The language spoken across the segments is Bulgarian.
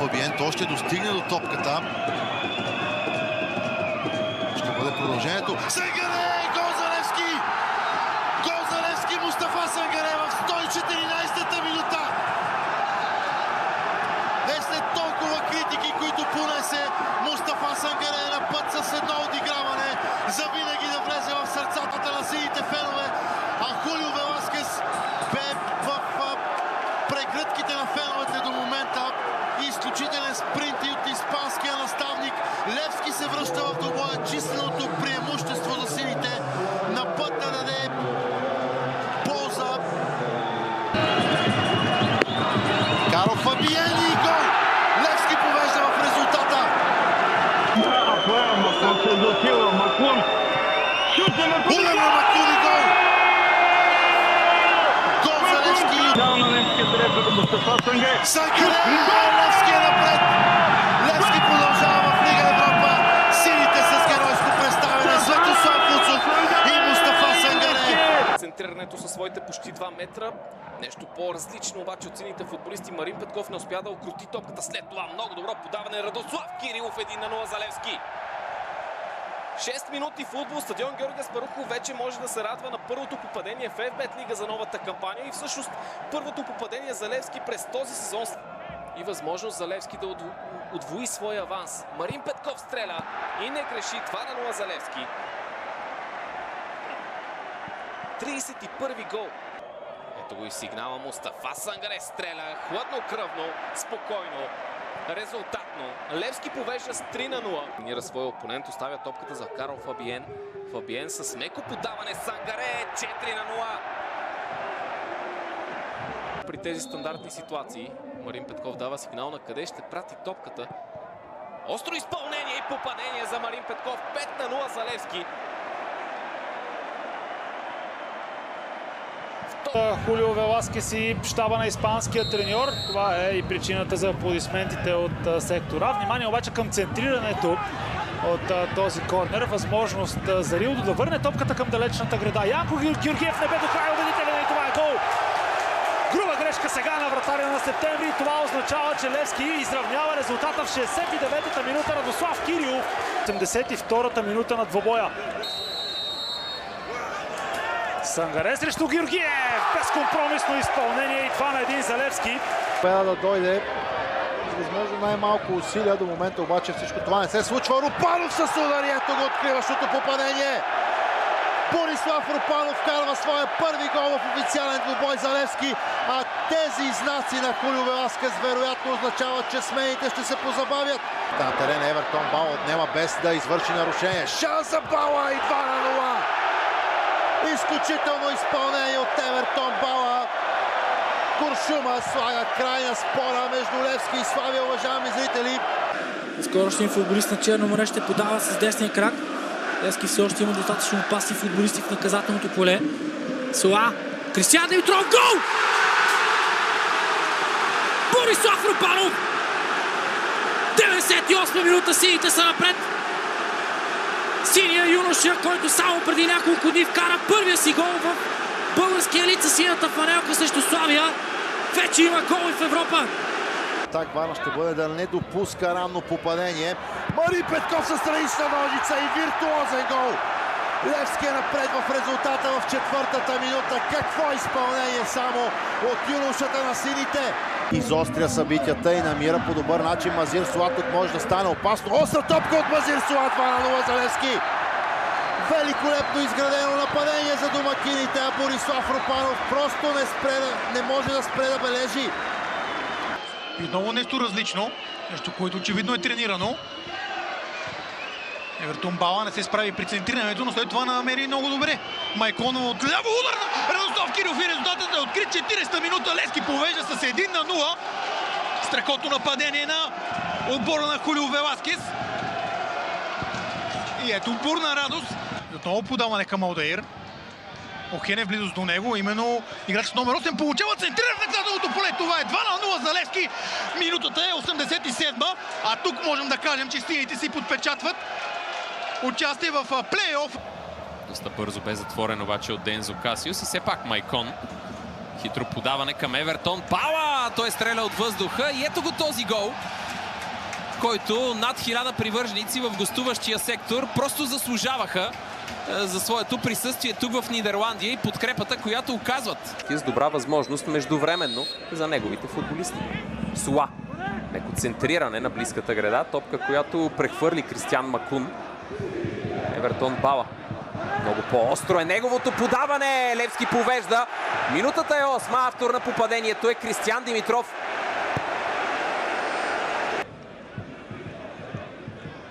Фабиен. Той ще достигне до топката. Ще бъде продължението. Сангаре! Гол за Левски! Гол за Левски! Мустафа Сангаре в 114-та минута! След толкова критики, които понесе, Мустафа Сангаре е на път с едно отиграване за винаги да влезе в сърцата на сините фенове. А Хулио Веласкес бе в прегръдките на феновете до момента. Изключителен спринт и от испанския наставник. Левски се връща в двубоя. Численото преимущество за сините на път да даде полза. Карл Фабиен и гол! Левски повежда в резултата. Улева Маклун и гол! Гол за Левски! Сангаре! Левски е напред! Левски продължава в Лига Европа. Сините с геройско представяне. Светослав Луцов и Мустафа Сангаре. Центрирането със своите почти 2 метра. Нещо по-различно обаче от сините футболисти. Марин Петков не успя да окрути топката. След това много добро подаване. Радослав Кирилов 1-0 за Левски. 6 минути футбол. Стадион Георги Аспарухов вече може да се радва на първото попадение в FBet Лига за новата кампания и всъщност първото попадение за Левски през този сезон. И възможност за Левски да удвои своя аванс. Марин Петков стреля и не греши. 2-0 за Левски. 31-ви гол. Ето го и сигнала. Мустафа Сангаре стреля. Хладнокръвно, спокойно, резултатно. Левски повежда с 3-0. Тренира своя опонент, оставя топката за Карл Фабиен. Фабиен с меко подаване. Сангаре 4-0. При тези стандартни ситуации Марин Петков дава сигнал на къде ще прати топката. Остро изпълнение и попадение за Марин Петков. 5-0 за Левски. Хулио Веласкес и щаба на испанския треньор. Това е и причината за аплодисментите от сектора. Внимание обаче към центрирането от този корнер. Възможност за Рилдо да върне топката към далечната града. Янко Георгиев не бе до края убедителен и това е гол. Груба грешка сега на вратаря на Септември. Това означава, че Левски изравнява резултата в 69-та минута. Радослав Кирилов. 82-та минута на двобоя. Сангаре срещу Георгиев. Безкомпромисно изпълнение и 2-1 за Левски. Победа да дойде с възможно най-малко усилия. До момента обаче всичко това не се случва. Рупанов с ударието го откриващото попадение. Борислав Рупанов вкарва своя първи гол в официален двубой за Левски. А тези знаци на Хулио Веласкес вероятно означават, че смените ще се позабавят. На терен Евертон Бала отнема без да извърши нарушение. Шанс за Бала и 2-0. Изключително изпълнение от Евертон Бала. Куршума слага край на спора между Левски и Славия, уважаеми зрители. Скорошният футболист на Черно море ще подава с десния крак. Левски все още има достатъчно опасни футболисти в наказателното поле. Сола, Кристиян Димитров, гол! Борислав Рупанов! 98 минута, сините са напред. Синия юноша, който само преди няколко дни вкара първия си гол в българския елит със синята фанелка срещу Славия. Вече има гол в Европа. Так Вана ще бъде да не допуска ранно попадение. Марин Петков със странична ножица и виртуозен гол. Левски е напред в резултата в 4-та минута. Какво изпълнение само от юношата на сините. Изостря събитията и намира по добър начин Мазир Суа. Тук може да стане опасно. Остра топка от Мазир Суа. 2-0 за Левски. Великолепно изградено нападение за домакините, а Борислав Рупанов просто не може да спре да бележи. И отново нещо различно, нещо, което очевидно е тренирано. Евертон Бала не се справи при центрирането, но след това намери много добре. Майконов от ляво удар на Радослав Кирилов и резултатът е открит. 40-та минута. Левски повежда с 1-0. Страхотно нападение на отбора на Хулио Веласкес. И ето бурна радост. Отново подаване към Алдаир. Охене в близост до него, именно играч номер 8 получава центриране в наказателното поле. Това е 2-0 за Левски. Минутата е 87-ма, а тук можем да кажем, че сините си подпечатват участие в плей-оф. Доста бързо бе затворен обаче от Дензо Касиус и все пак Майкон. Хитро подаване към Евертон. Бала! Той стреля от въздуха и ето го този гол. който над 1000 привърженици в гостуващия сектор просто заслужаваха за своето присъствие тук в Нидерландия и подкрепата, която оказват. С добра възможност междувременно за неговите футболисти. Суа. Леко центриране на близката града. Топка, която прехвърли Кристиан Макун. Евертон Бала. Много по-остро е неговото подаване. Левски повежда. Минутата е 8. Автор на попадението е Кристиан Димитров.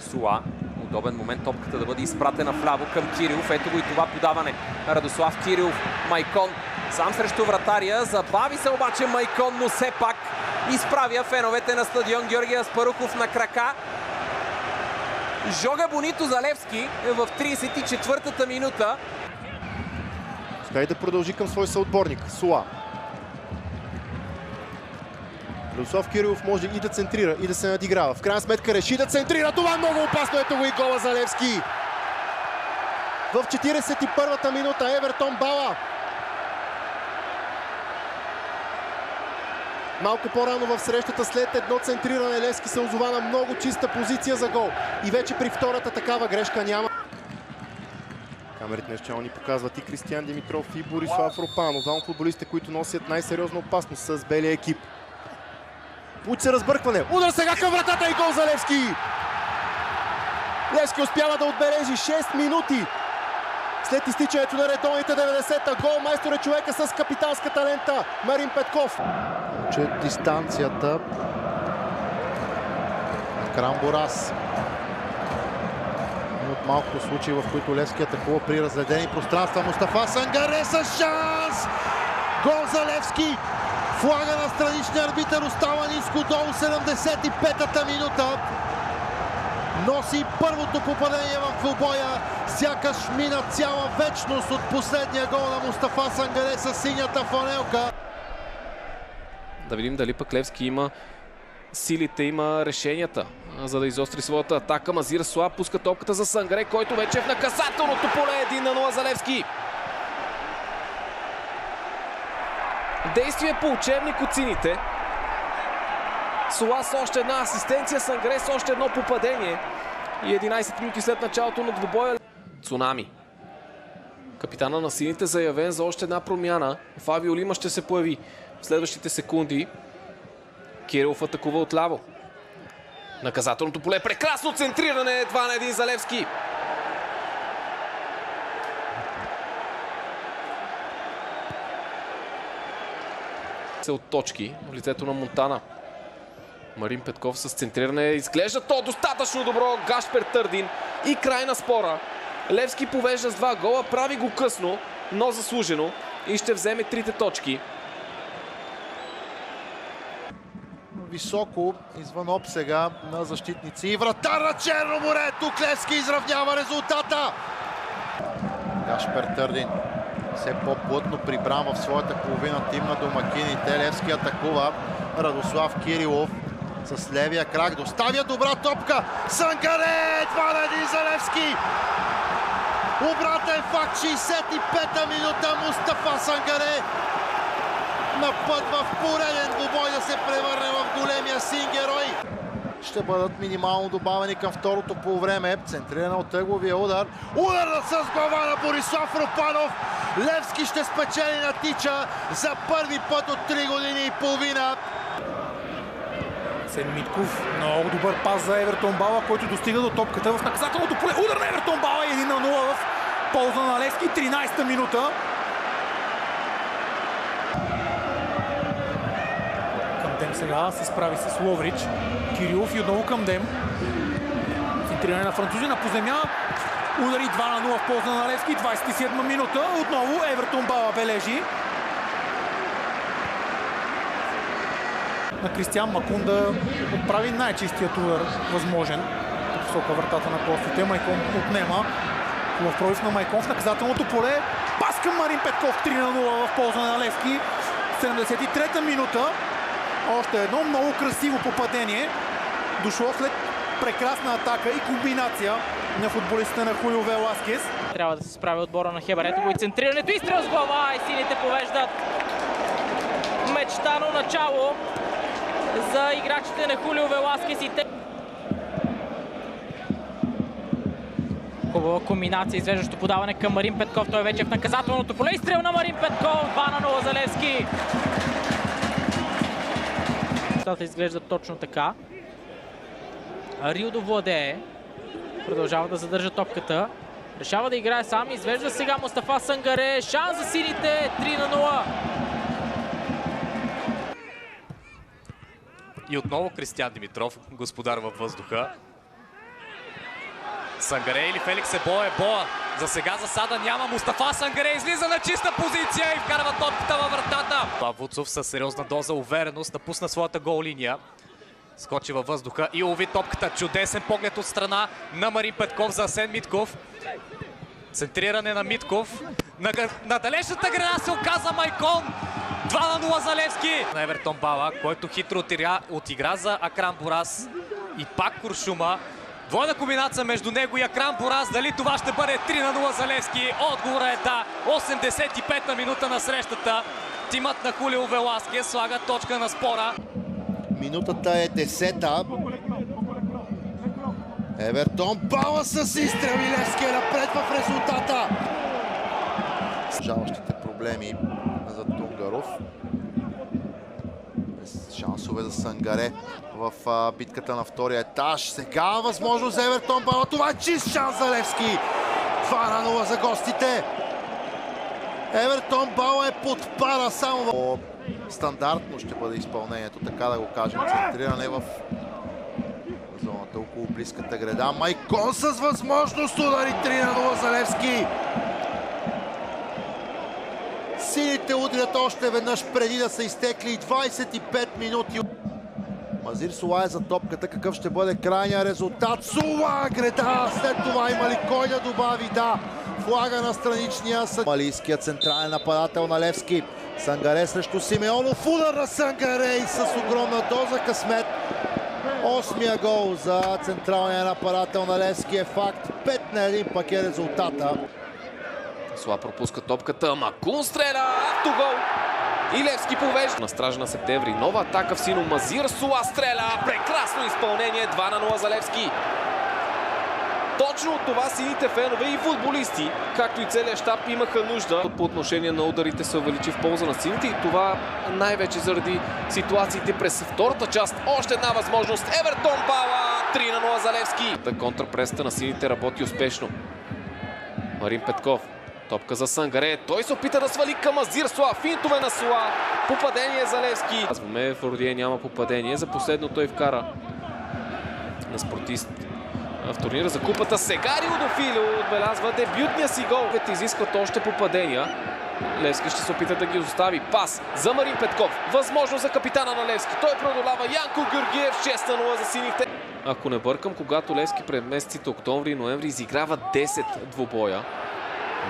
Суа. Удобен момент топката да бъде изпратена вляво към Кирилов. Ето го и това подаване. Радослав Кирилов. Майкон сам срещу вратаря. Забави се обаче Майкон, но все пак изправя феновете на стадион Георги Аспарухов на крака. Жога Бонито за Левски в 34-та минута. Дай да продължи към свой съотборник. Суа. Радослав Кирилов може и да центрира, и да се надиграва. В крайна сметка реши да центрира. Това е много опасно. Ето го и гола за Левски. В 41-та минута Евертон Бала. Малко по-рано в срещата след едно центриране Левски се озова на много чиста позиция за гол. И вече при втората такава грешка няма. Камерите начало ни показват и Кристиан Димитров, и Борислав Ропанов. Двама футболистите, които носят най-сериозна опасност с белия екип. Получи се разбъркване. Удар сега към вратата и гол за Левски! Левски успява да отбележи 6 минути. След изтичането на редовните 90-та гол, майстор е човека с капитанската лента Марин Петков. Че дистанцията на Крамборас. От малкото случаи, в които Левски атакува при разледени пространства. Мустафа Сангаре с шанс! Гол за Левски! Флага на страничния арбитър, остава ниско долу 75-та минута. Носи първото попадение в двубоя. Сякаш мина цяла вечност от последния гол на Мустафа Сангаре с синята фланелка. Да видим дали пък Левски има силите, има решенията, за да изостри своята атака. Мазир Суа пуска топката за Сангаре, който вече е в наказателното поле. 1-0 за Левски. Действие по учебник от сините. Суа с още една асистенция, Сангаре с още едно попадение. И 11 минути след началото на двубоя. Цунами. Капитана на сините заявен за още една промяна. Фавио Лима ще се появи в следващите секунди. Кирилов атакува отляво. Наказателното поле. Прекрасно центриране. 2-1 за Левски. От точки в лицето на Монтана. Марин Петков с центриране. Изглежда то достатъчно добро. Гашпер Търдин и край на спора. Левски повежда с 2 гола. Прави го късно, но заслужено. И ще вземе 3 точки. Високо извън обсега на защитници. И вратар на Черно море. Тук Левски изравнява резултата. Гашпер Търдин все по-плътно прибран в своята половина тим на домакините. Левски атакува. Радослав Кирилов с левия крак. Доставя добра топка. Сангаре! 2-1 за Левски. Обратен факт. 65-та минута. Мустафа Сангаре на път в пореден двубой да се превърне в големия син герой. Ще бъдат минимално добавени към второто полувреме. Центрирана от ъгловия удар. Удар с глава на Борислав Ропанов. Левски ще спечели на тича за първи път от 3 години и половина. Сен Митков, много добър пас за Евертон Бала, който достига до топката в наказателното поле. Удар на Евертон Бала и 1-0 в полза на Левски. 13-та минута. Камдем сега се справи с Ловрич. Кирилов и отново Камдем. Центриране на французина по земя. Удари 2-0 в полза на Левски. 27-ма минута. Отново Евертон Бала бележи. На Кристиан Макун да отправи най-чистият удар възможен. Като висока вратата на гостите. Майкон отнема. В пробив на Майкон в наказателното поле. Пас към Марин Петков. 3-0 в полза на Левски. 73-та минута. Още едно много красиво попадение. Дошло след прекрасна атака и комбинация на футболистите на Хулио Веласкес. Трябва да се справи отбора на Хебър. Ето го и центрирането. Изстрел с глава и сините повеждат. Мечтано начало за играчите на Хулио Веласкес и те. Хубава комбинация, извеждащо подаване към Марин Петков. Той вече е в наказателното поле. Изстрел на Марин Петков. 2-0 за Левски. Нещата изглеждат точно така. Рилдо владее. Продължава да задържа топката. Решава да играе сам. Извежда сега Мустафа Сангаре. Шанс за сините. 3-0. И отново Кристиян Димитров, господар във въздуха. Сангаре или Феликс Ебоа? Ебоа. За сега засада няма. Мустафа Сангаре излиза на чиста позиция и вкарва топката във вратата. Вуцов със сериозна доза увереност напусна своята гол линия. Скочи във въздуха и лови топката. Чудесен поглед от страна на Марин Петков за Асен Митков. Центриране на Митков. На далечната града се оказа Майкон. 2-0 за Левски. На Евертон Бала, който хитро отигра за Акрам Борас. И пак Куршума. Двойна комбинация между него и Акрам Борас. Дали това ще бъде 3-0 за Левски? Отговорът е да. 85-та минута на срещата. Тимът на Хулио Веласкес слага точка на спора. Минутата е 10-та. Евертон Бала с изстрел и Левски е напред в резултата. Жалващите проблеми за Тунгаров. Без шансове за Сангаре в битката на втория етаж. Сега възможност за Евертон Бала. Това е чист шанс за Левски. 2-0 за гостите. Евертон Бала е под пара само. Стандартно ще бъде изпълнението, така да го кажем. Центриране в зоната около близката града. Майкон с възможност удари 3-0 за Левски. Сините удрят още веднъж преди да са изтекли 25 минути. Мазир Сула е за топката. Какъв ще бъде крайния резултат? Сула греда! След това има ли кой да добави? Да! Флага на страничния съд. Малийският централен нападател на Левски. Сангаре срещу Симеонов. Удар на Сангаре и с огромна доза късмет. 8-я гол за централния нападател на Левски е факт. 5-1 пък е резултата. Сула пропуска топката. Макун стреля. Автогол. И Левски повежда. На стража на Септември. Нова атака в сино. Мазир Сула стреля. Прекрасно изпълнение. 2-0 за Левски. Точно от това сините фенове и футболисти, както и целият щаб, имаха нужда. По отношение на ударите се увеличи в полза на сините и това най-вече заради ситуациите през втората част. Още една възможност. Евертон Бала. 3-0 за Левски. Контрапресата на сините работи успешно. Марин Петков. Топка за Сангаре. Той се опита да свали към Мазир Сула. Финтове на Сула. Попадение за Левски. Казваме, в Родие няма попадение. За последно той вкара на спортист в турнира за купата. Сега Рилдо Филио отбелязва дебютния си гол. Като изискват още попадения. Левски ще се опита да ги остави. Пас за Марин Петков. Възможно за капитана на Левски. Той продолава Янко Георгиев. 6-0 за сините. Ако не бъркам, когато Левски пред месеците октомври и ноември изиграва 10 двубоя.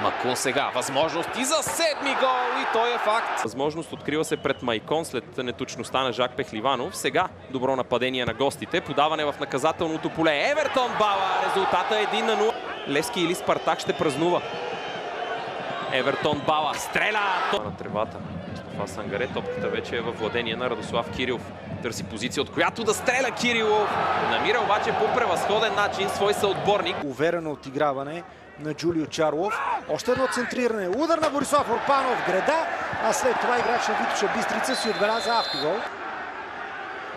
Макун сега. Възможност и за 7-ми гол. И той е факт. Възможност открива се пред Майкон след неточността на Жак Пехливанов. Сега добро нападение на гостите. Подаване в наказателното поле. Евертон Бала. Резултата е 1-0. Левски или Спартак ще празнува. Евертон Бала. Стреля! На тревата. Мустафа Сангаре. Топката вече е във владение на Радослав Кирилов. Търси позиция, от която да стреля Кирилов. Намира обаче по превъзходен начин свой съотборник. Уверено отиграване на Джулио Чарлов. Още едно центриране. Удар на Борислав Орпанов. Греда. А след това играч на Витоша Бистрица си отбеляза автогол.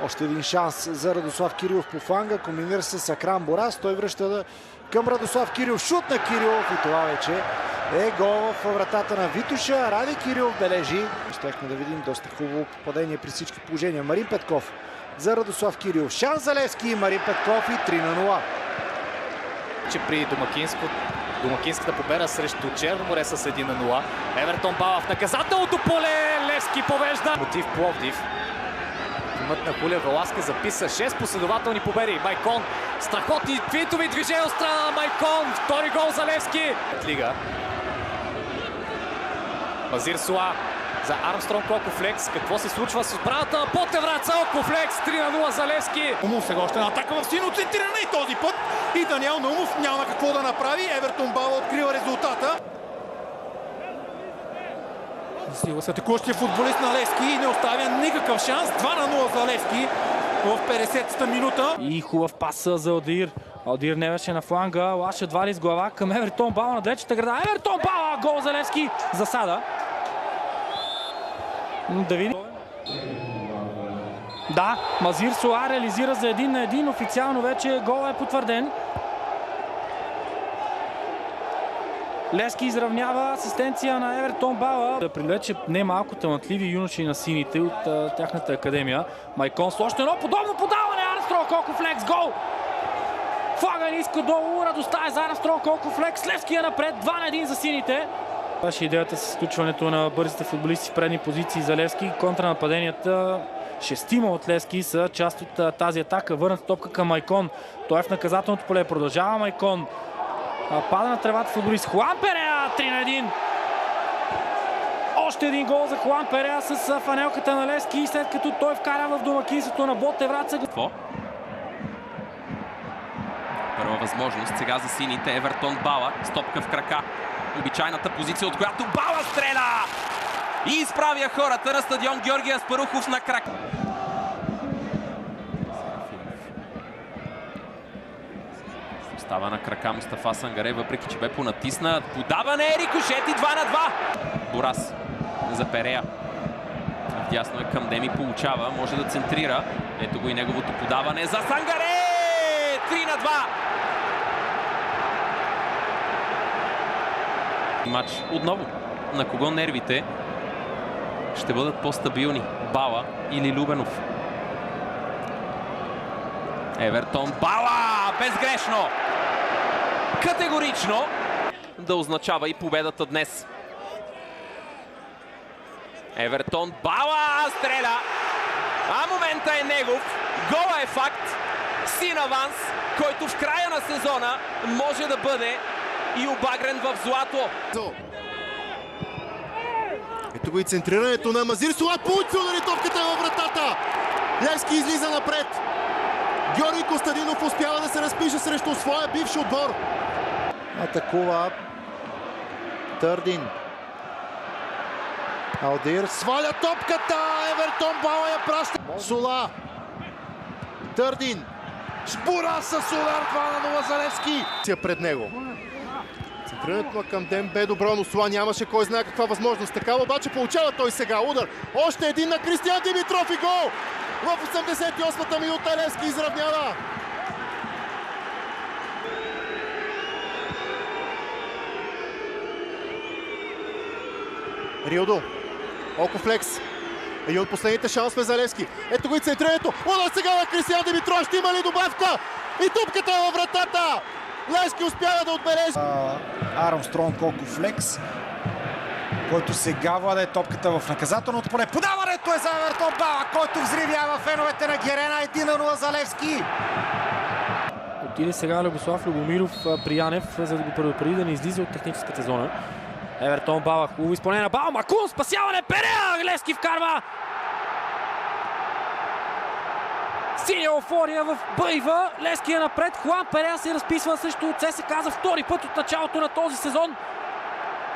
Още един шанс за Радослав Кирилов по фланга. Комбинира се с Акрам Борас. Той връща към Радослав Кирилов. Шут на Кирилов и това вече е гол в вратата на Витоша. Ради Кирилов бележи. Щехме да видим доста хубаво попадение при всички положения. Марин Петков за Радослав Кирилов. Шанс за Левски. Марин Петков и 3-0. Че при домакинската победа срещу Черно море с 1-0. Евертон Бала в наказателното поле. Левски повежда. Мотив Пловдив. Тимът на Хулио Веласкес записа 6 последователни победи. Майкон. Страхотни финтови движения от страна на Майкон. Втори гол за Левски. Лига. Мазир Сула за Армстронг Окофлекс. Какво се случва с отбраната на Потевраца? Окофлекс 3-0 за Левски. Наумов сега още една атака в сино, центриране и този път. И Даниел Наумов няма какво да направи. Евертон Бала открива резултата. Засилва се атакуващия футболист на Левски и не оставя никакъв шанс. 2-0 за Левски. в 50-та минута. И хубав пас за Алдаир. Алдаир не беше на фланга, лаша едва ли с глава към Евертон Бала на далечната града. Евертон Бала, гол за Левски, засада. Да видим. Да, Мазир Соа реализира за 1-1, официално вече гол е потвърден. Левски изравнява, асистенция на Евертон Бала. Да привлече немалко талантливи юноши на сините от тяхната академия. Майкон с още едно подобно подаване. Армстронг Кокофлекс, гол! Флаган иска долу, радостта е за Армстронг Кокофлекс. Левски е напред, 2-1 за сините. Беше идеята с изключването на бързите футболисти в предни позиции за Левски. Контранападенията, шестима от Левски са част от тази атака. Върната топка към Майкон. Той е в наказателното поле. Продължава Майкон. Пада на тревата футболист Хуан Перея, 3-1. Още един гол за Хуан Перея с фанелката на Левски, след като той вкара в домакинството на Ботев Враца. Първа възможност сега за сините. Евертон Бала, стопка в крака. Обичайната позиция, от която Бала стреля! И изправя хората на стадион Георги Аспарухов на крак. Става на крака Мустафа Сангаре, въпреки че бе понатиснат. Подаване, рикошет и 2-2. Борас за Перея. Вдясно е към Деми, получава, може да центрира. Ето го и неговото подаване за Сангаре! 3-2. Матч отново. На кого нервите ще бъдат по-стабилни? Бала или Любенов? Евертон Бала! Безгрешно! Категорично да означава и победата днес. Евертон Бала стреля! А момента е негов. Гола е факт. Син аванс, който в края на сезона може да бъде и обагрен в злато. Ето го и центрирането на Мазир Соа. Получи удари топката във вратата. Левски излиза напред. Георги Костадинов успява да се разпише срещу своя бивш отбор. Атакува Търдин. Алдаир сваля топката. Евертон Бала я праща. Сола. Търдин. Шбура с удар, 2-0 за Левски. Пред него. Центрирането на Камден бе добро, но Сола нямаше кой знае каква възможност. Такава обаче получава той сега удар. Още един на Кристиян Димитров и гол! В 88-та минута Левски изравнява. Риодо. Окофлекс. Един от последните шансове за Левски. Ето го и центрирането. Удар сега на Кристиян Димитров. Ще има ли добавка? И топката е във вратата. Левски успява да отбележи. Армстронг Кокофлекс, който сега владее топката в наказателното поле. Подаването е за Евертон Бала, който взривява феновете на Герена. 1-0 за Левски. Отиде сега Любослав Любомиров при Янев, за да го предупреди да не излиза от техническата зона. Евертон Бала, хубаво изпълнение на Бала. Макун, спасяване, Перея! Левски вкарва! Синя еуфория в Бъйва. Левски е напред. Хуан Перея се разписва също ЦСКА за втори път от началото на този сезон.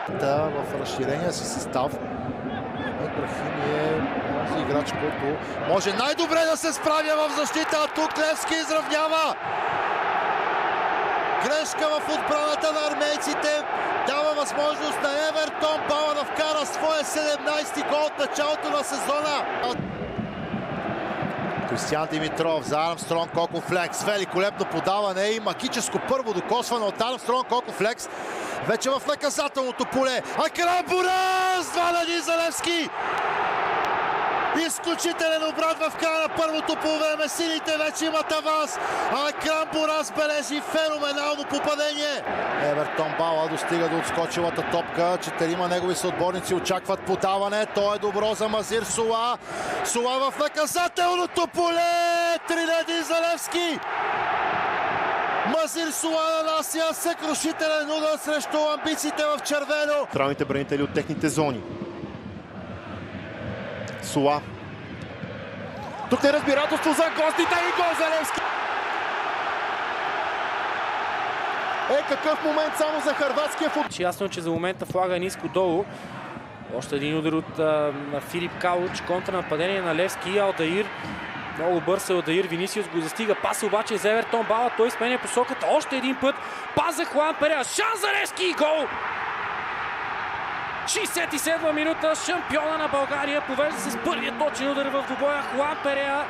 В разширения си състав Ибрахим е този играч, който може най-добре да се справя в защита. Тук Левски изравнява. Грешка в отбраната на армейците дава възможност на Евертон Бала да вкара своя 17-ти гол от началото на сезона. Кристиян Димитров за Армстронг Кокофлекс. Великолепно подаване и магическо първо докосване от Армстронг Кокофлекс. Вече в наказателното поле. Акрам Бурас! 2-1 за Левски! Изключителен обрат в края на първото полувреме. Сините вече имат аванс. Акрам Бурас бележи феноменално попадение. Евертон Бала достига до отскочилата топка. Четирима негови съотборници очакват подаване. То е добро за Мазир Соа. Соа в наказателното поле. 3-1 за Левски. Мазир Соа нанася съкрушителен удар срещу амбициите в червено. Централните бранители от техните зони. Соа. Тук неразбирателство за гостите и гол за Левски. Какъв момент само за хърватския футбол. Ясно, че за момента флага ниско долу. Още един удар от Филип Калуч. Контранападение на Левски и Алдаир. Много бърз е Алдаир, Винисиус го застига. Пас обаче за Евертон Бала. Той сменя посоката още един път. Пас за Хуан Перея. Шанс за Левски и гол! 67 минута. Шампиона на България повежда се с първия точен удар в двубоя. Хуан Перея.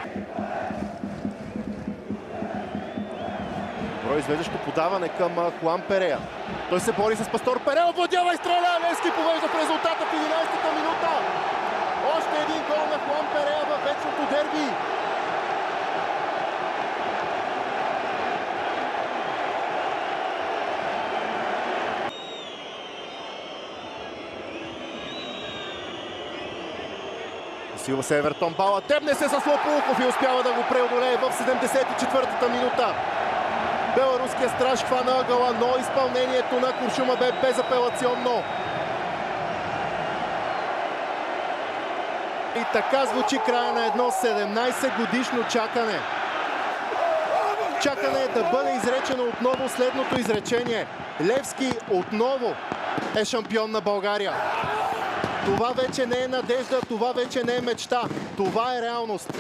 Добро извеждащо подаване към Хуан Перея. Той се бори с Пастор Перея, овладява и стреля. Левски повежда в резултата в 11-та минута. Още един гол на Хуан Перея във вечното дерби. Усилва се Евертон Бала, тебне се с Лопулков и успява да го преодолее в 74-та минута. Беларуският страж хвана ъгъла, но изпълнението на Куршума бе безапелационно. И така звучи края на едно 17-годишно чакане. Чакане е да бъде изречено отново следното изречение. Левски отново е шампион на България. Това вече не е надежда, това вече не е мечта. Това е реалност.